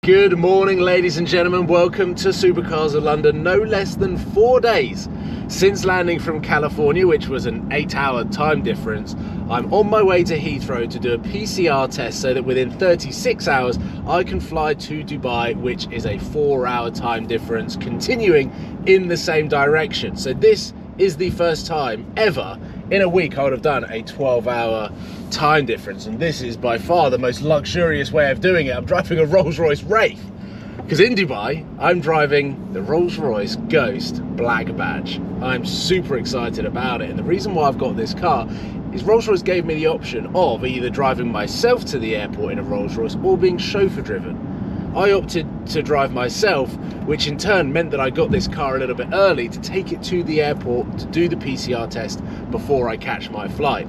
Good morning, ladies and gentlemen. Welcome to Supercars of London. No less than 4 days since landing from California, which was an 8-hour time difference, I'm on my way to Heathrow to do a PCR test so that within 36 hours I can fly to Dubai, which is a 4-hour time difference, continuing in the same direction. So this is the first time ever in a week I would have done a 12-hour time difference, and this is by far the most luxurious way of doing it. I'm driving a Rolls Royce Wraith, because in Dubai I'm driving the Rolls Royce Ghost Black Badge. I'm super excited about it, and the reason why I've got this car is Rolls Royce gave me the option of either driving myself to the airport in a Rolls Royce or being chauffeur driven. I opted to drive myself, which in turn meant that I got this car a little bit early to take it to the airport to do the PCR test before I catch my flight.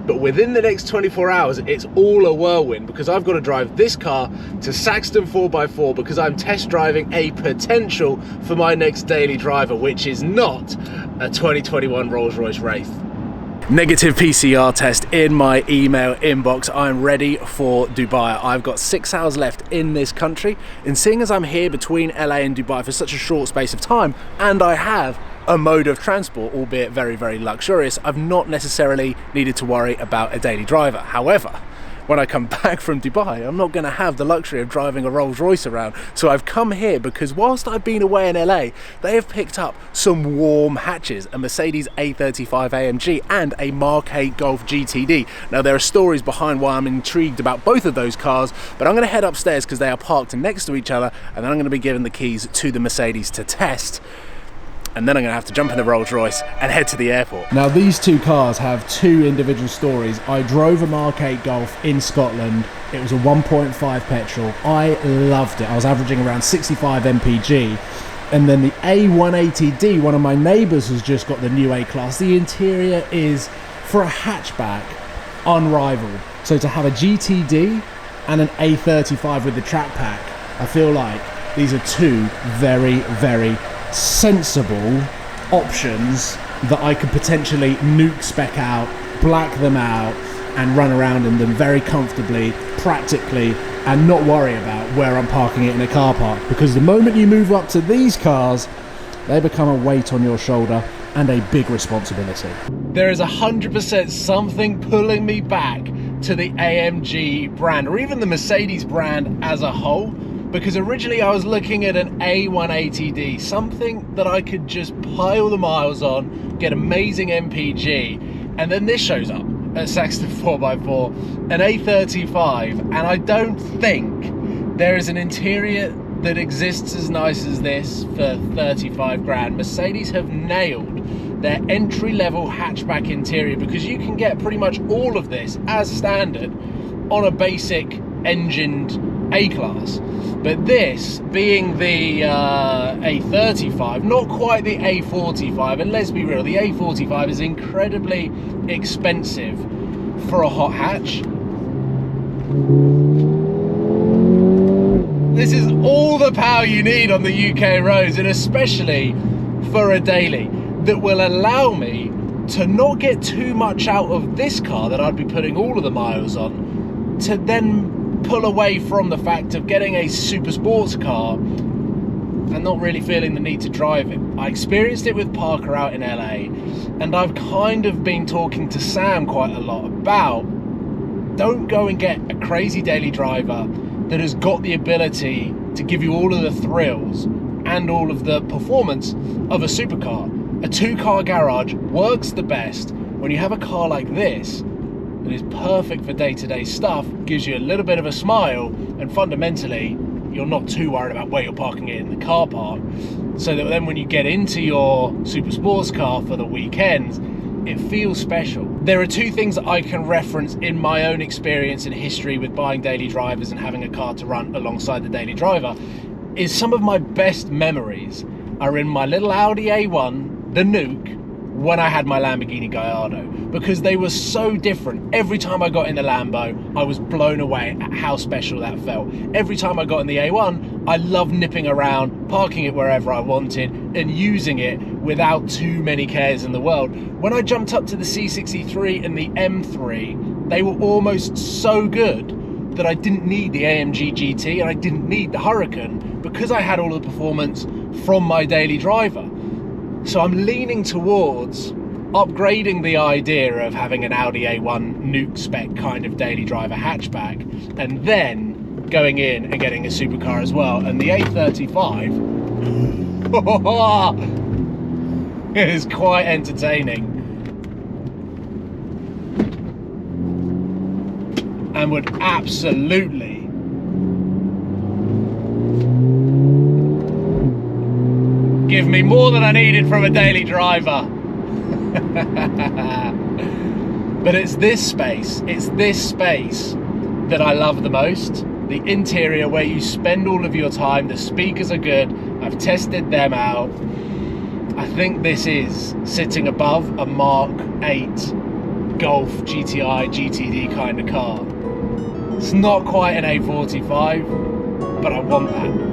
But within the next 24 hours, it's all a whirlwind, because I've got to drive this car to Saxton 4x4 because I'm test driving a potential for my next daily driver, which is not a 2021 Rolls Royce Wraith. Negative PCR test in my email inbox. I'm ready for Dubai. I've got 6 hours left in this country, and seeing as I'm here between LA and Dubai for such a short space of time, and I have a mode of transport, albeit very, very luxurious, I've not necessarily needed to worry about a daily driver. However, when I come back from Dubai, I'm not going to have the luxury of driving a Rolls Royce around. So I've come here because whilst I've been away in LA, they have picked up some warm hatches, a Mercedes A35 AMG and a Mark 8 Golf GTD. Now, there are stories behind why I'm intrigued about both of those cars, but I'm going to head upstairs because they are parked next to each other, and then I'm going to be given the keys to the Mercedes to test. And then I'm going to have to jump in the Rolls Royce and head to the airport. Now, these two cars have two individual stories. I drove a Mark 8 Golf in Scotland. It was a 1.5 petrol. I loved it. I was averaging around 65 mpg. And then the A180D, one of my neighbours has just got the new A-Class. The interior is, for a hatchback, unrivaled. So to have a GTD and an A35 with the track pack, I feel like these are two very, very sensible options that I could potentially nuke spec out, black them out, and run around in them very comfortably, practically, and not worry about where I'm parking it in a car park. Because the moment you move up to these cars, they become a weight on your shoulder and a big responsibility. There is 100% something pulling me back to the AMG brand, or even the Mercedes brand as a whole. Because originally I was looking at an A180D, something that I could just pile the miles on, get amazing MPG, and then this shows up at Saxton 4x4, an A35, and I don't think there is an interior that exists as nice as this for 35 grand. Mercedes have nailed their entry-level hatchback interior, because you can get pretty much all of this as standard on a basic engined A-Class. But this, being the A35, not quite the A45, and let's be real, the A45 is incredibly expensive for a hot hatch. This is all the power you need on the UK roads, and especially for a daily, that will allow me to not get too much out of this car that I'd be putting all of the miles on, to then pull away from the fact of getting a super sports car and not really feeling the need to drive it. I experienced it with Parker out in LA, and I've kind of been talking to Sam quite a lot about, don't go and get a crazy daily driver that has got the ability to give you all of the thrills and all of the performance of a supercar. A two-car garage works the best when you have a car like this that is perfect for day-to-day stuff, gives you a little bit of a smile, and fundamentally you're not too worried about where you're parking it in the car park, so that then when you get into your super sports car for the weekends, it feels special. There are two things that I can reference in my own experience and history with buying daily drivers and having a car to run alongside the daily driver. Is some of my best memories are in my little Audi A1, the Nuke, when I had my Lamborghini Gallardo, because they were so different. Every time I got in the Lambo, I was blown away at how special that felt. Every time I got in the A1, I loved nipping around, parking it wherever I wanted, and using it without too many cares in the world. When I jumped up to the C63 and the M3, they were almost so good that I didn't need the AMG GT and I didn't need the Hurricane because I had all the performance from my daily driver. So I'm leaning towards upgrading the idea of having an Audi A1 nuke spec kind of daily driver hatchback, and then going in and getting a supercar as well. And the A35 is quite entertaining and would absolutely give me more than I needed from a daily driver. But it's this space that I love the most. The interior, where you spend all of your time. The speakers are good. I've tested them out. I think this is sitting above a Mark 8 Golf GTI GTD kind of car. It's not quite an A45, but I want that.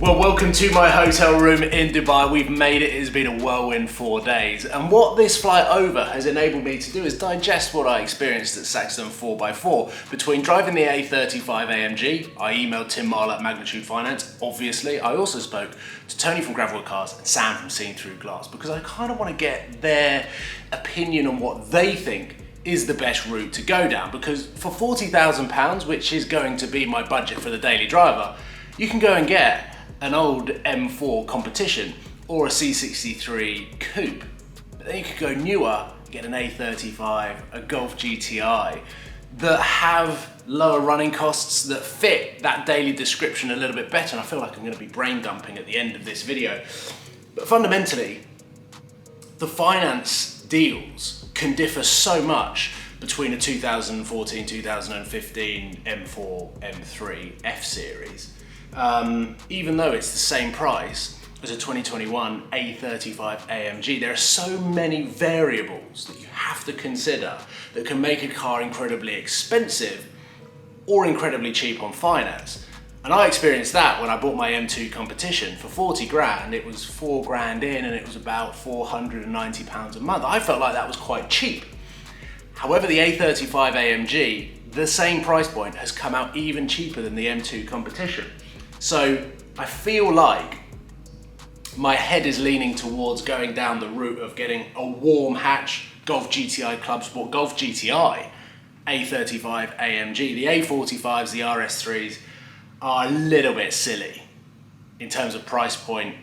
Well, welcome to my hotel room in Dubai. We've made it. It's been a whirlwind 4 days. And what this flight over has enabled me to do is digest what I experienced at Saxton 4x4. Between driving the A35 AMG, I emailed Tim Marl at Magnitude Finance, obviously. I also spoke to Tony from Gravel Cars and Sam from Seeing Through Glass, because I kind of want to get their opinion on what they think is the best route to go down. Because for £40,000, which is going to be my budget for the daily driver, you can go and get an old M4 competition or a C63 coupe. But then you could go newer, get an A35, a Golf GTI that have lower running costs, that fit that daily description a little bit better. And I feel like I'm going to be brain dumping at the end of this video. But fundamentally, the finance deals can differ so much between a 2014, 2015 M4, M3, F series. Even though it's the same price as a 2021 A35 AMG, there are so many variables that you have to consider that can make a car incredibly expensive or incredibly cheap on finance. And I experienced that when I bought my M2 competition. For 40 grand, it was 4 grand in and it was about £490 a month. I felt like that was quite cheap. However, the A35 AMG, the same price point, has come out even cheaper than the M2 competition. So I feel like my head is leaning towards going down the route of getting a warm hatch Golf GTI Club Sport Golf GTI A35 AMG. The A45s, the RS3s are a little bit silly in terms of price point.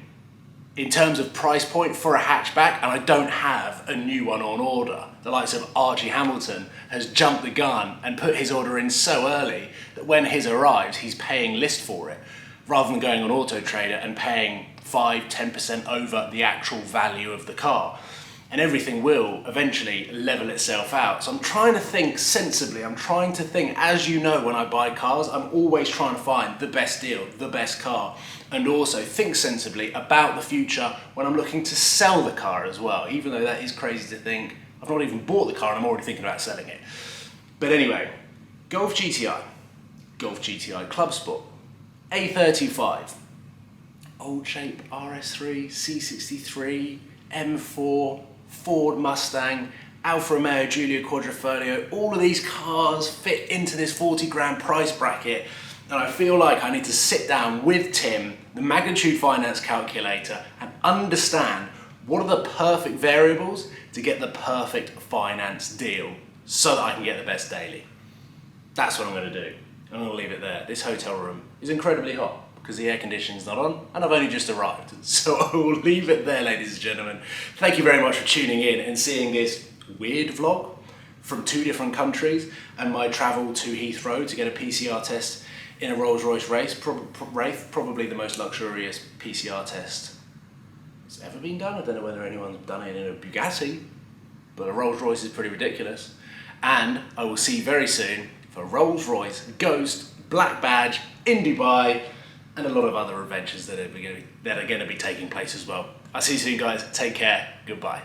In terms of price point for a hatchback, and I don't have a new one on order. The likes of Archie Hamilton has jumped the gun and put his order in so early that when his arrives, he's paying list for it, rather than going on Auto Trader and paying 5-10% over the actual value of the car. And everything will eventually level itself out. So I'm trying to think sensibly. I'm trying to think, as you know, when I buy cars, I'm always trying to find the best deal, the best car, and also think sensibly about the future when I'm looking to sell the car as well, even though that is crazy to think. I've not even bought the car and I'm already thinking about selling it. But anyway, Golf GTI, Golf GTI Club Sport, A35, old shape RS3, C63, M4, Ford Mustang, Alfa Romeo Giulia Quadrifoglio. All of these cars fit into this 40 grand price bracket, and I feel like I need to sit down with Tim, the Magnitude Finance calculator, and understand what are the perfect variables to get the perfect finance deal so that I can get the best daily. That's what I'm going to do. I'm going to leave it there. This hotel room is incredibly hot because the air conditioning's not on and I've only just arrived. So I will leave it there, ladies and gentlemen. Thank you very much for tuning in and seeing this weird vlog from 2 different countries and my travel to Heathrow to get a PCR test in a Rolls Royce Wraith, probably the most luxurious PCR test that's ever been done. I don't know whether anyone's done it in a Bugatti, but a Rolls Royce is pretty ridiculous. And I will see you very soon for Rolls Royce Ghost Black Badge in Dubai, and a lot of other adventures that are going to be taking place as well. I'll see you soon, guys. Take care. Goodbye.